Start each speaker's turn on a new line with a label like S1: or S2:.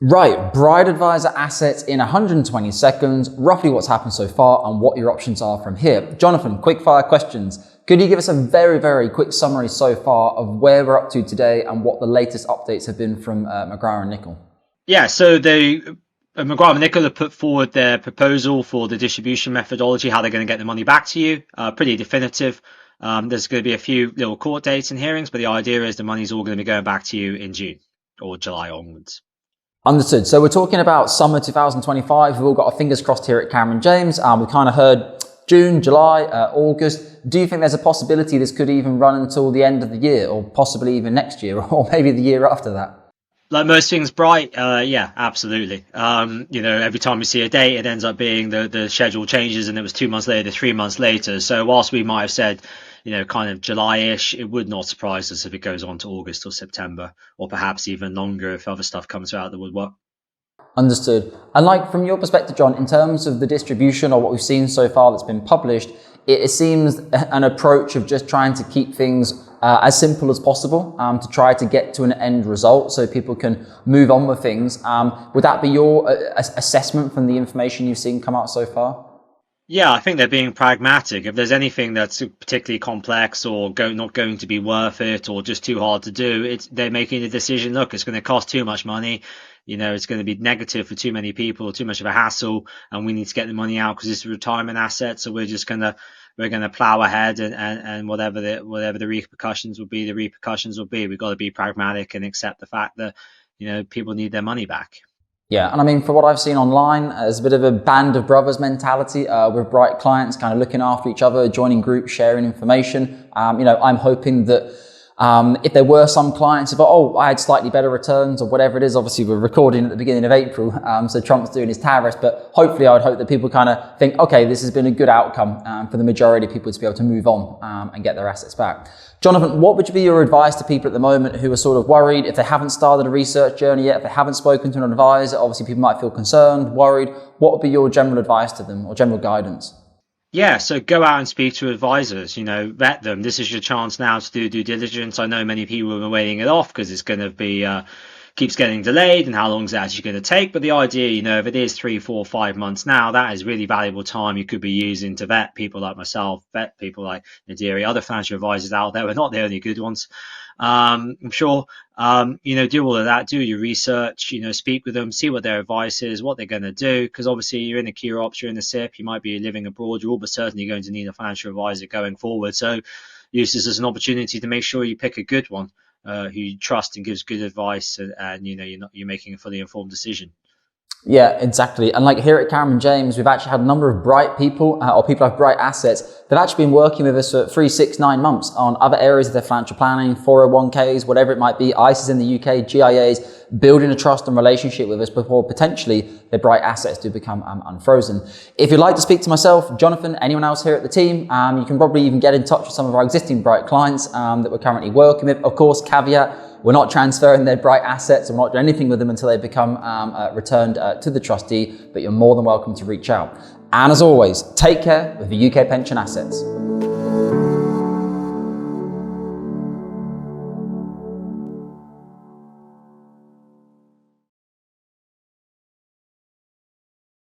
S1: Right, Brite Advisor assets in 120 seconds, roughly what's happened so far and what your options are from here. Jonathan, quick fire questions. Could you give us a very quick summary so far of where we're up to today and what the latest updates have been from McGrathNicol?
S2: Yeah, so McGrathNicol have put forward their proposal for the distribution methodology, how they're going to get the money back to you. Pretty definitive. There's going to be a few little court dates and hearings, but the idea is the money's all going to be going back to you in June or July onwards.
S1: Understood. So we're talking about summer 2025. We've all got our fingers crossed here at Cameron James. We kind of heard June, July, August. Do you think there's a possibility this could even run until the end of the year or possibly even next year or maybe the year after that?
S2: Like most things, Brite, yeah, absolutely. Every time we see a date, it ends up being the schedule changes, and it was 2 months later, 3 months later. So whilst we might have said, kind of July-ish, it would not surprise us if it goes on to August or September, or perhaps even longer if other stuff comes out that would work.
S1: Understood. And like from your perspective, John, in terms of the distribution or what we've seen so far that's been published, it seems an approach of just trying to keep things as simple as possible to try to get to an end result so people can move on with things. Would that be your assessment from the information you've seen come out so far?
S2: Yeah, I think they're being pragmatic. If there's anything that's particularly complex or not going to be worth it or just too hard to do, they're making a decision. Look, it's going to cost too much money. It's going to be negative for too many people, too much of a hassle, and we need to get the money out because it's a retirement asset. So we're going to plow ahead and whatever the repercussions will be, the repercussions will be. We've got to be pragmatic and accept the fact that people need their money back.
S1: Yeah, and I mean, for what I've seen online, there's a bit of a band of brothers mentality with Brite clients kind of looking after each other, joining groups, sharing information. I'm hoping that if there were some clients of, I had slightly better returns or whatever it is, obviously we're recording at the beginning of April, so Trump's doing his tariffs, but hopefully I would hope that people kind of think, okay, this has been a good outcome for the majority of people to be able to move on and get their assets back. Jonathan, what would be your advice to people at the moment who are sort of worried if they haven't started a research journey yet, if they haven't spoken to an advisor? Obviously people might feel concerned, worried. What would be your general advice to them or general guidance?
S2: Yeah, so go out and speak to advisors, vet them. This is your chance now to do due diligence. I know many people have been waiting it off because it's going to be keeps getting delayed and how long is it actually going to take. But the idea, if it is 3, 4, 5 months now, that is really valuable time you could be using to vet people like myself, vet people like Nadiri, other financial advisors out there. We're not the only good ones. I'm sure, do all of that, do your research, speak with them, see what their advice is, what they're going to do. Because obviously you're in a QROPS, you're in the SIP, you might be living abroad, you're almost certainly going to need a financial advisor going forward. So use this as an opportunity to make sure you pick a good one who you trust and gives good advice, and you're making a fully informed decision.
S1: Yeah, exactly. And like here at Cameron James, we've actually had a number of Brite people or people who have Brite assets. They've actually been working with us for 3, 6, 9 months on other areas of their financial planning, 401ks, whatever it might be, ISAs in the UK, GIAs, building a trust and relationship with us before potentially their Brite assets do become unfrozen. If you'd like to speak to myself, Jonathan, anyone else here at the team, you can probably even get in touch with some of our existing Brite clients that we're currently working with. Of course, caveat, we're not transferring their Brite assets. We're not doing anything with them until they become returned to the trustee, but you're more than welcome to reach out. And as always, take care of the UK pension assets.